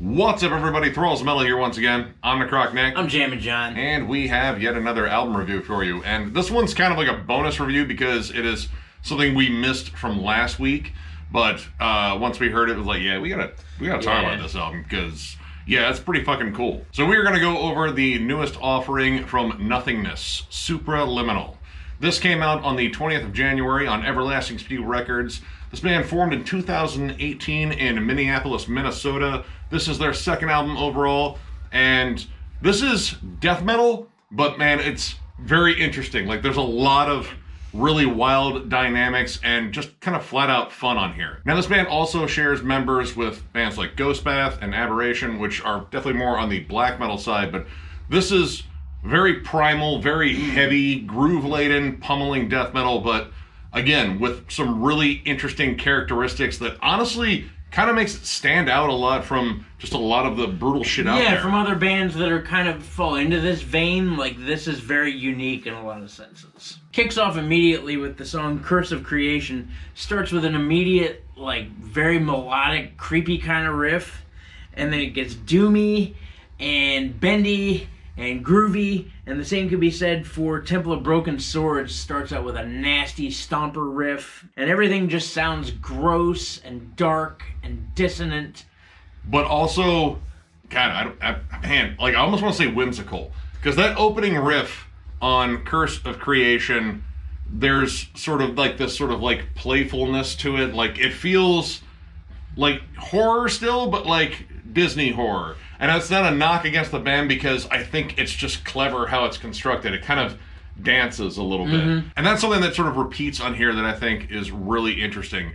What's up, everybody? Thralls Mellow here once again. I'm Necrotic Nick. I'm Jammin John. And we have yet another album review for you. And this one's kind of like a bonus review because it is something we missed from last week. But once we heard it, it was like, yeah, we gotta talk about this album because, yeah, it's pretty fucking cool. So we are gonna go over the newest offering from Nothingness, Supraliminal. This came out on the 20th of January on Everlasting Speed Records. This band formed in 2018 in Minneapolis, Minnesota. This is their second album overall, and this is death metal, but man, it's very interesting. Like, there's a lot of really wild dynamics and just kind of flat out fun on here. Now, this band also shares members with bands like Ghostbath and Aberration, which are definitely more on the black metal side, but this is very primal, very heavy, groove-laden, pummeling death metal, but again, with some really interesting characteristics that honestly kind of makes it stand out a lot from just a lot of the brutal shit out there. Yeah, from other bands that are kind of fall into this vein, like this is very unique in a lot of senses. Kicks off immediately with the song Curse of Creation. Starts with an immediate, like, very melodic, creepy kind of riff, and then it gets doomy and bendy and groovy, and the same could be said for Temple of Broken Swords. Starts out with a nasty stomper riff, and everything just sounds gross and dark and dissonant. But also, God, man, like, I almost want to say whimsical, because that opening riff on Curse of Creation, there's sort of like this sort of like playfulness to it. Like, it feels like horror still, but like Disney horror. And that's not a knock against the band because I think it's just clever how it's constructed. It kind of dances a little bit. And that's something that sort of repeats on here that I think is really interesting.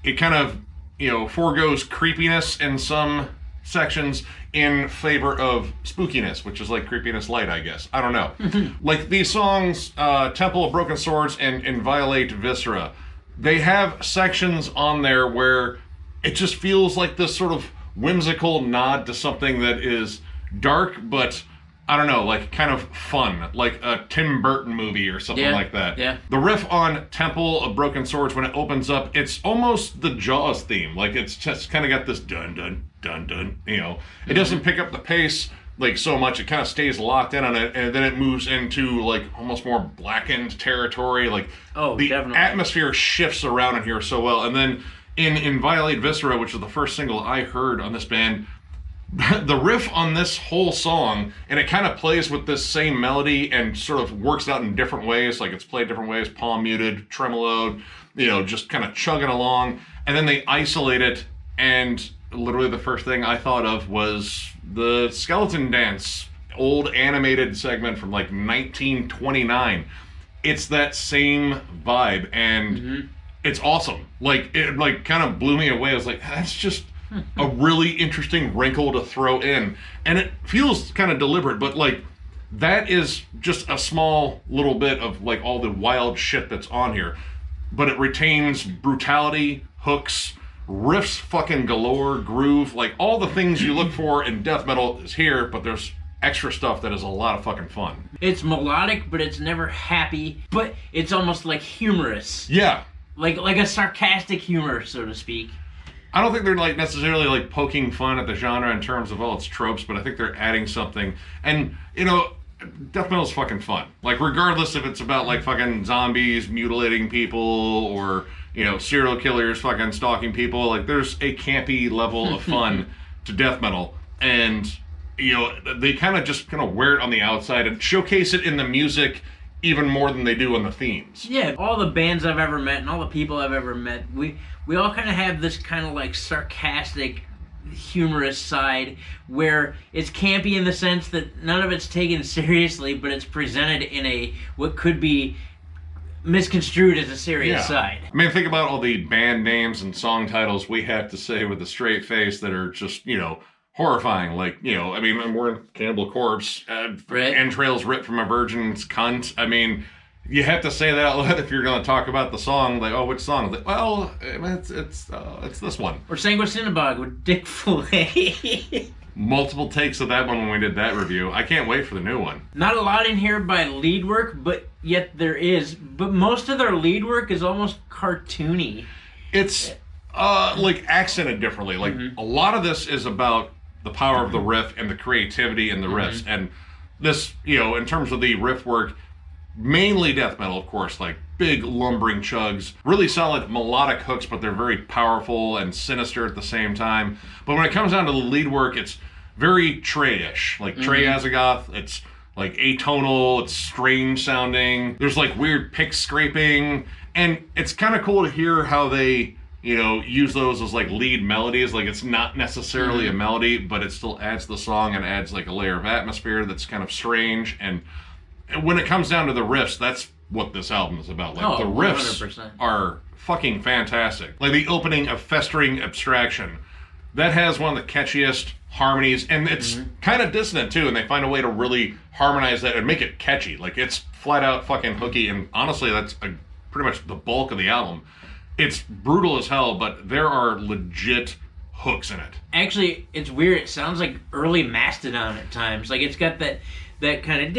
It kind of, you know, forgoes creepiness in some sections in favor of spookiness, which is like creepiness light, I guess. I don't know. Like these songs, Temple of Broken Swords and Inviolate Viscera, they have sections on there where it just feels like this sort of whimsical nod to something that is dark, but I don't know, like kind of fun, like a Tim Burton movie or something like that. Yeah. The riff on Temple of Broken Swords, when it opens up, it's almost the Jaws theme. Like, it's just kind of got this dun dun dun dun, you know. It doesn't pick up the pace like so much. It kind of stays locked in on it, and then it moves into like almost more blackened territory. Like, the atmosphere shifts around in here so well. And then in Inviolate Viscera, which is the first single I heard on this band, the riff on this whole song, and it kind of plays with this same melody and sort of works out in different ways. Like, it's played different ways, palm muted, tremoloed, you know, just kind of chugging along. And then they isolate it, and literally the first thing I thought of was the Skeleton Dance, old animated segment from like 1929. It's that same vibe, and it's awesome. Like, it like kind of blew me away. I was like, that's just a really interesting wrinkle to throw in. And it feels kind of deliberate, but like, that is just a small little bit of like all the wild shit that's on here. But it retains brutality, hooks, riffs fucking galore, groove, like all the things you look for in death metal is here, but there's extra stuff that is a lot of fucking fun. It's melodic, but it's never happy, but it's almost like humorous. Yeah. Like a sarcastic humor, so to speak. I don't think they're like necessarily like poking fun at the genre in terms of all its tropes, but I think they're adding something. And, you know, death metal's fucking fun. Like, regardless if it's about like fucking zombies mutilating people or, you know, serial killers fucking stalking people, like there's a campy level of fun to death metal. And, you know, they kind of wear it on the outside and showcase it in the music even more than they do on the themes. Yeah, all the bands I've ever met and all the people I've ever met, we all kind of have this kind of like sarcastic, humorous side where it's campy in the sense that none of it's taken seriously, but it's presented in a what could be misconstrued as a serious side. I mean, think about all the band names and song titles we have to say with a straight face that are just, you know, horrifying. Like, you know, I mean, I'm wearing Cannibal Corpse, entrails ripped from a virgin's cunt. I mean, you have to say that out loud if you're going to talk about the song. Like, oh, which song? Like, well, it's this one. Or Sanguine Cinnabog with Dick Fillet. Multiple takes of that one when we did that review. I can't wait for the new one. Not a lot in here by lead work, but yet there is. But most of their lead work is almost cartoony. It's like accented differently. Like, a lot of this is about the power of the riff and the creativity in the riffs. And this, in terms of the riff work, mainly death metal, of course, like big lumbering chugs, really solid melodic hooks, but they're very powerful and sinister at the same time. But when it comes down to the lead work, it's very Trey-ish, like Trey Azagoth. It's like atonal, it's strange sounding. There's like weird pick scraping, and it's kind of cool to hear how they, use those as like lead melodies. Like it's not necessarily a melody, but it still adds to the song and adds like a layer of atmosphere that's kind of strange. And when it comes down to the riffs, that's what this album is about. Like the riffs 100%. are fucking fantastic. Like the opening of Festering Abstraction, that has one of the catchiest harmonies, and it's kind of dissonant too, and they find a way to really harmonize that and make it catchy. Like it's flat out fucking hooky, and honestly that's pretty much the bulk of the album. It's brutal as hell, but there are legit hooks in it. Actually, it's weird. It sounds like early Mastodon at times. Like it's got that kind of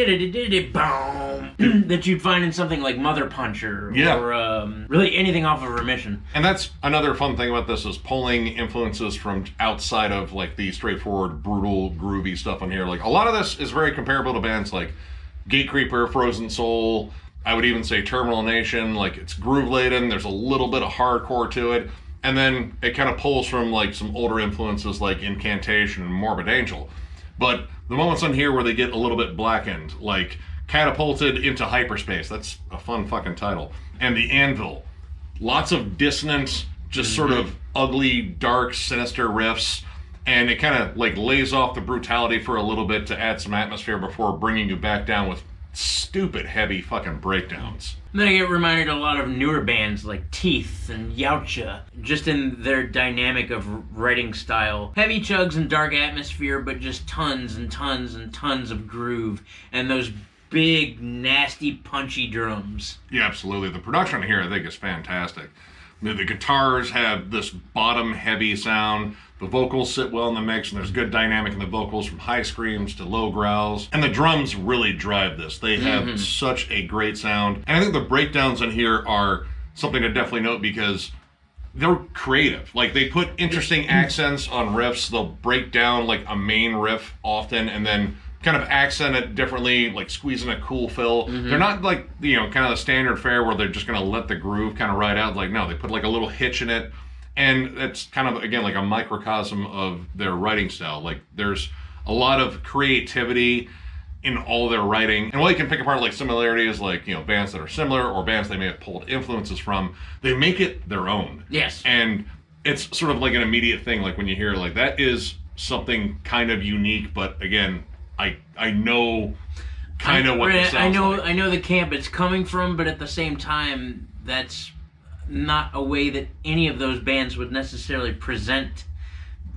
boom that you'd find in something like Mother Puncher or really anything off of Remission. And that's another fun thing about this, is pulling influences from outside of like the straightforward brutal groovy stuff on here. Like a lot of this is very comparable to bands like Gatecreeper, Frozen Soul, I would even say Terminal Nation. Like it's groove laden, there's a little bit of hardcore to it, and then it kind of pulls from like some older influences like Incantation and Morbid Angel. But the moments on here where they get a little bit blackened, like Catapulted into Hyperspace, that's a fun fucking title, and The Anvil, lots of dissonant, just sort of ugly, dark, sinister riffs, and it kind of like lays off the brutality for a little bit to add some atmosphere before bringing you back down with stupid heavy fucking breakdowns. Then I get reminded of a lot of newer bands like Teeth and Yautja, just in their dynamic of writing style. Heavy chugs and dark atmosphere, but just tons and tons and tons of groove, and those big, nasty, punchy drums. Yeah, absolutely. The production here, I think, is fantastic. The guitars have this bottom-heavy sound. The vocals sit well in the mix, and there's good dynamic in the vocals, from high screams to low growls. And the drums really drive this. They have such a great sound. And I think the breakdowns in here are something to definitely note, because they're creative. Like, they put interesting accents on riffs. They'll break down, like, a main riff often, and then kind of accent it differently, like squeezing a cool fill. They're not like, kind of the standard fare where they're just going to let the groove kind of ride out. Like, no, they put like a little hitch in it. And it's kind of, again, like a microcosm of their writing style. Like, there's a lot of creativity in all their writing. And while you can pick apart like similarities, like, bands that are similar or bands they may have pulled influences from, they make it their own. Yes. And it's sort of like an immediate thing. Like when you hear like, that is something kind of unique, but again, I know kind of what this sounds like. I know the camp it's coming from, but at the same time, that's not a way that any of those bands would necessarily present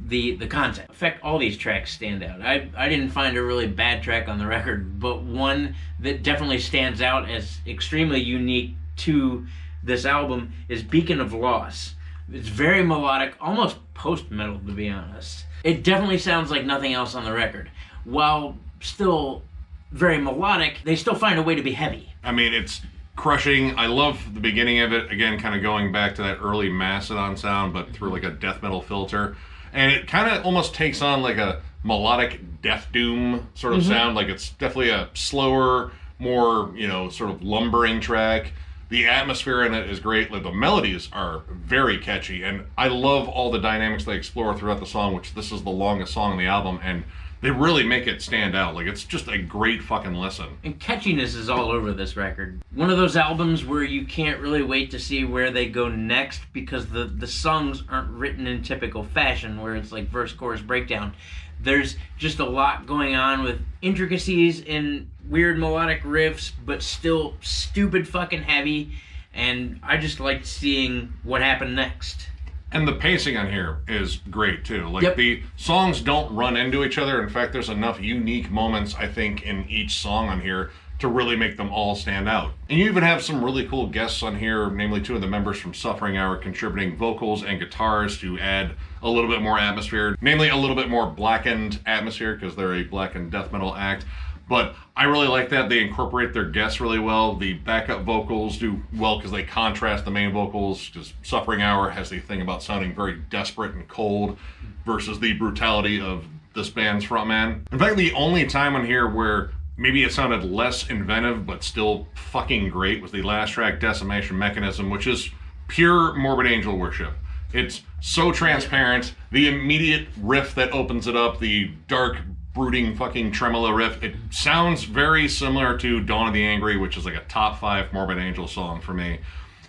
the content. In fact, all these tracks stand out. I didn't find a really bad track on the record, but one that definitely stands out as extremely unique to this album is Beacon of Loss. It's very melodic, almost post-metal, to be honest. It definitely sounds like nothing else on the record. While still very melodic, they still find a way to be heavy. I mean, it's crushing. I love the beginning of it. Again, kind of going back to that early Mastodon sound, but through like a death metal filter. And it kind of almost takes on like a melodic death doom sort of sound. Like it's definitely a slower, more, sort of lumbering track. The atmosphere in it is great. Like the melodies are very catchy. And I love all the dynamics they explore throughout the song, which this is the longest song on the album. And they really make it stand out. Like, it's just a great fucking listen. And catchiness is all over this record. One of those albums where you can't really wait to see where they go next, because the songs aren't written in typical fashion where it's like verse, chorus, breakdown. There's just a lot going on with intricacies in weird melodic riffs, but still stupid fucking heavy. And I just liked seeing what happened next. And the pacing on here is great too. Like the songs don't run into each other. In fact, there's enough unique moments, I think, in each song on here to really make them all stand out. And you even have some really cool guests on here, namely two of the members from Suffering Hour contributing vocals and guitars to add a little bit more atmosphere, namely a little bit more blackened atmosphere, because they're a blackened death metal act. But I really like that. They incorporate their guests really well. The backup vocals do well because they contrast the main vocals, because Suffering Hour has the thing about sounding very desperate and cold versus the brutality of this band's frontman. In fact, the only time on here where maybe it sounded less inventive but still fucking great was the last track, Decimation Mechanism, which is pure Morbid Angel worship. It's so transparent. The immediate riff that opens it up, the dark, brooding fucking tremolo riff, it sounds very similar to Dawn of the Angry, which is like a top 5 Morbid Angel song for me.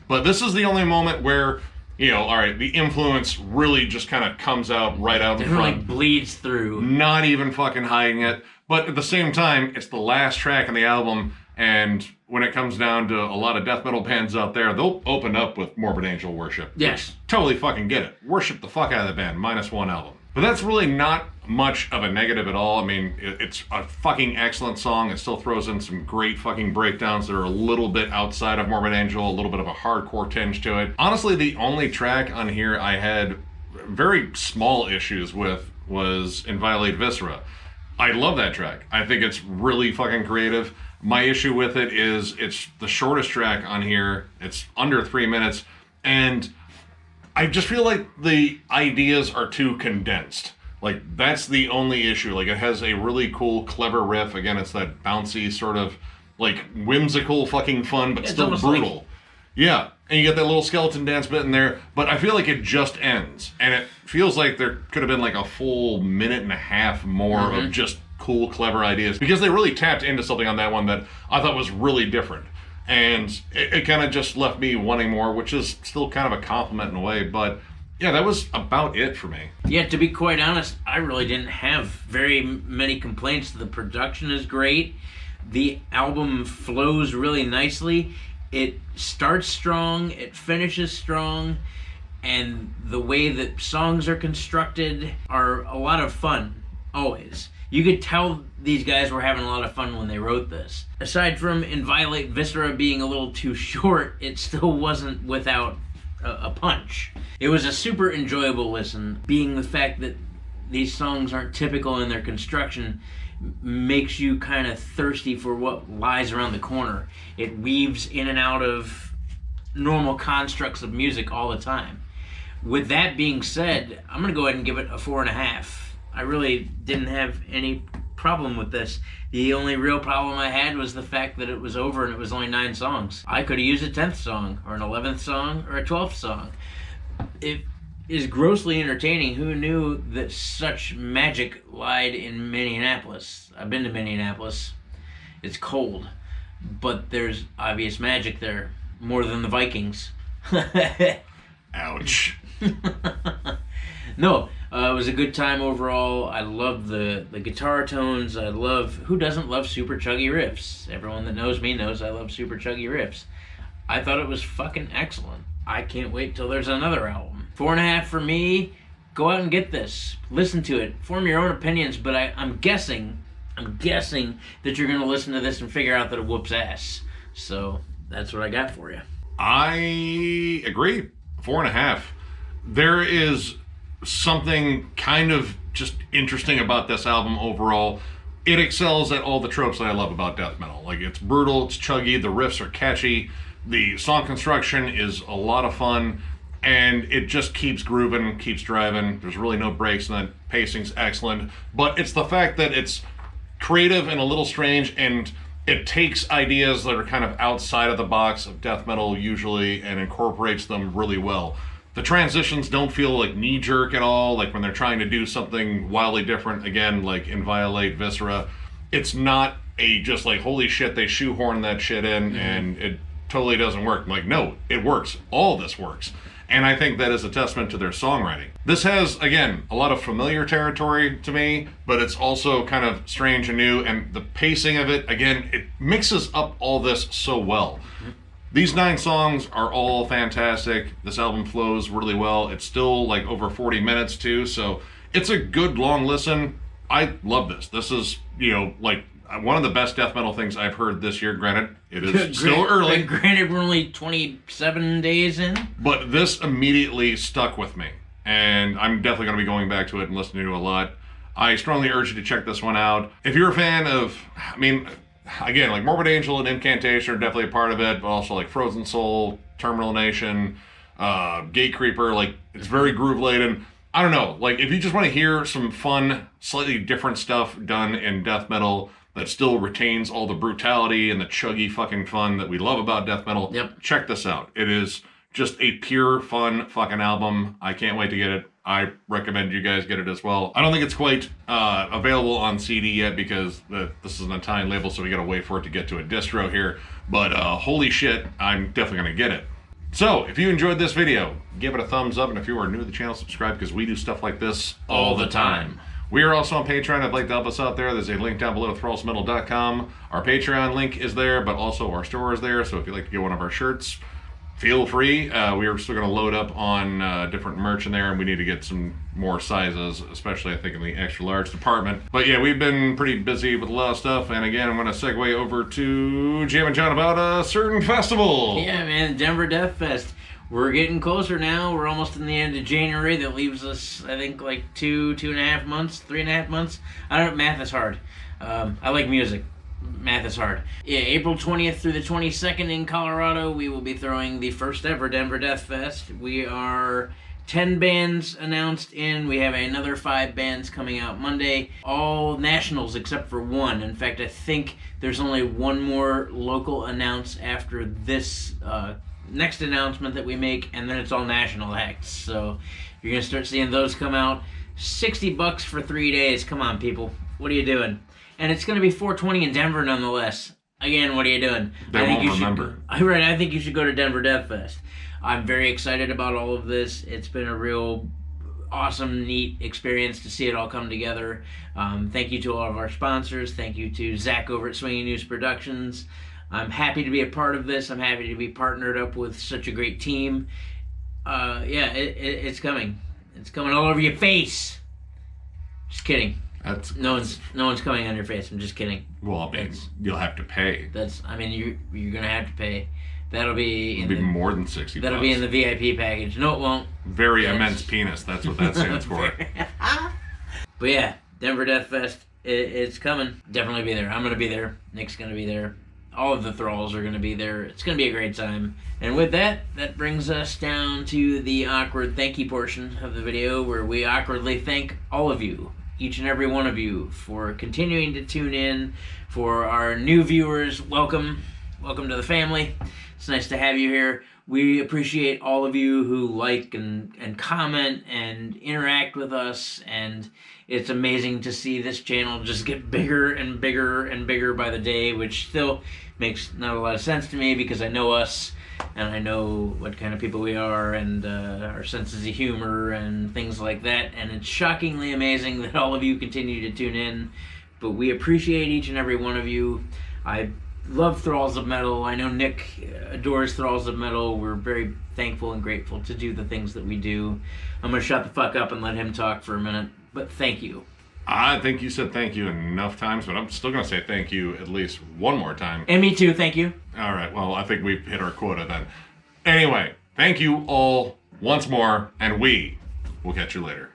But this is the only moment where, you know, all right, the influence really just kind of comes out right out in front. Like bleeds through. Not even fucking hiding it. But at the same time, it's the last track on the album, and when it comes down to a lot of death metal bands out there, they'll open up with Morbid Angel worship. Yes. Totally fucking get it. Worship the fuck out of the band, minus one album. But that's really not much of a negative at all. I mean, it's a fucking excellent song. It still throws in some great fucking breakdowns that are a little bit outside of Morbid Angel, a little bit of a hardcore tinge to it. Honestly, the only track on here I had very small issues with was Inviolate Viscera. I love that track. I think it's really fucking creative. My issue with it is it's the shortest track on here. It's under 3 minutes, and I just feel like the ideas are too condensed. Like, that's the only issue. Like, it has a really cool, clever riff. Again, it's that bouncy sort of, like, whimsical fucking fun, but it's still brutal. like... Yeah, and you get that little skeleton dance bit in there, but I feel like it just ends. And it feels like there could have been like a full minute and a half more of just cool, clever ideas. Because they really tapped into something on that one that I thought was really different. And it kind of just left me wanting more, which is still kind of a compliment in a way. But yeah, that was about it for me. Yeah, to be quite honest, I really didn't have very many complaints. The production is great. The album flows really nicely. It starts strong, it finishes strong, and the way that songs are constructed are a lot of fun, always. You could tell these guys were having a lot of fun when they wrote this. Aside from Inviolate Viscera being a little too short, it still wasn't without a punch. It was a super enjoyable listen, being the fact that these songs aren't typical in their construction makes you kind of thirsty for what lies around the corner. It weaves in and out of normal constructs of music all the time. With that being said, I'm going to go ahead and give it a 4.5. I really didn't have any problem with this. The only real problem I had was the fact that it was over and it was only 9 songs. I could have used a 10th song, or an 11th song, or a 12th song. It is grossly entertaining. Who knew that such magic lied in Minneapolis? I've been to Minneapolis. It's cold, but there's obvious magic there, more than the Vikings. Ouch. No, it was a good time overall. I love the guitar tones. I love, who doesn't love super chuggy riffs? Everyone that knows me knows I love super chuggy riffs. I thought it was fucking excellent. I can't wait till there's another album. 4.5 for me. Go out and get this. Listen to it. Form your own opinions, but I'm guessing that you're going to listen to this and figure out that it whoops ass. So that's what I got for you. I agree. 4.5. There is something kind of just interesting about this album overall. It excels at all the tropes that I love about death metal. Like, it's brutal, it's chuggy, the riffs are catchy, the song construction is a lot of fun, and it just keeps grooving, keeps driving. There's really no breaks, and the pacing's excellent. But it's the fact that it's creative and a little strange, and it takes ideas that are kind of outside of the box of death metal usually and incorporates them really well. The transitions don't feel like knee-jerk at all, like when they're trying to do something wildly different, again, like Inviolate Viscera. It's not a just like, holy shit, they shoehorn that shit in and it totally doesn't work. Like, no, it works. All this works. And I think that is a testament to their songwriting. This has, again, a lot of familiar territory to me, but it's also kind of strange and new, and the pacing of it, again, it mixes up all this so well. These 9 songs are all fantastic. This album flows really well. It's still like over 40 minutes too, so it's a good long listen. I love this. This is, you know, like one of the best death metal things I've heard this year. Granted, it is still early. Granted, we're only 27 days in. But this immediately stuck with me, and I'm definitely going to be going back to it and listening to it a lot. I strongly urge you to check this one out. If you're a fan of, I mean, again, like Morbid Angel and Incantation are definitely a part of it, but also like Frozen Soul, Terminal Nation, Gate Creeper, like it's very groove laden. I don't know, like if you just want to hear some fun, slightly different stuff done in death metal that still retains all the brutality and the chuggy fucking fun that we love about death metal, check this out. It is just a pure fun fucking album. I can't wait to get it. I recommend you guys get it as well. I don't think it's quite available on CD yet because this is an Italian label, so we gotta wait for it to get to a distro here. But holy shit, I'm definitely gonna get it. So, if you enjoyed this video, give it a thumbs up, and if you are new to the channel, subscribe, because we do stuff like this all the time. We are also on Patreon. If you'd like to help us out there, there's a link down below, thrallsmetal.com. Our Patreon link is there, but also our store is there, so if you'd like to get one of our shirts, feel free. We are still going to load up on different merch in there, and we need to get some more sizes, especially I think in the extra large department. But yeah, we've been pretty busy with a lot of stuff, and again, I'm going to segue over to Jammin John about a certain festival. Yeah, man, Denver Death Fest. We're getting closer now. We're almost in the end of January. That leaves us, I think, like 2.5 months, 3.5 months. I don't know, math is hard. I like music. Math is hard. Yeah, April 20th through the 22nd in Colorado, we will be throwing the first ever Denver Death Fest. We are 10 bands announced in. We have another 5 bands coming out Monday. All nationals except for one. In fact, I think there's only one more local announced after this next announcement that we make, and then it's all national acts. So you're going to start seeing those come out. $60 for 3 days. Come on, people. What are you doing? And it's going to be 420 in Denver nonetheless. Again, what are you doing? They won't remember. Right, I think you should go to Denver Death Fest. I'm very excited about all of this. It's been a real awesome, neat experience to see it all come together. Thank you to all of our sponsors. Thank you to Zach over at Swinging News Productions. I'm happy to be a part of this. I'm happy to be partnered up with such a great team. Yeah, it's coming. It's coming all over your face. Just kidding. No one's coming on your face. I'm just kidding. Well, I mean, you'll have to pay. You're gonna have to pay. That'll be more than $60. That'll be in the VIP package. No, it won't. Very immense penis. That's what that stands for. But yeah, Denver Death Fest. It's coming. Definitely be there. I'm gonna be there. Nick's gonna be there. All of the Thralls are gonna be there. It's gonna be a great time. And with that brings us down to the awkward thank you portion of the video, where we awkwardly thank all of you, each and every one of you, for continuing to tune in. For our new viewers, welcome to the family. It's nice to have you here. We appreciate all of you who like and comment and interact with us, and it's amazing to see this channel just get bigger and bigger and bigger by the day, which still makes not a lot of sense to me because I know us and I know what kind of people we are, and our senses of humor and things like that, and it's shockingly amazing that all of you continue to tune in. But we appreciate each and every one of you. I love Thralls of Metal. I know Nick adores Thralls of Metal. We're very thankful and grateful to do the things that we do. I'm going to shut the fuck up and let him talk for a minute, but thank you. I think you said thank you enough times, but I'm still going to say thank you at least one more time. And me too, thank you. All right, well, I think we've hit our quota then. Anyway, thank you all once more, and we will catch you later.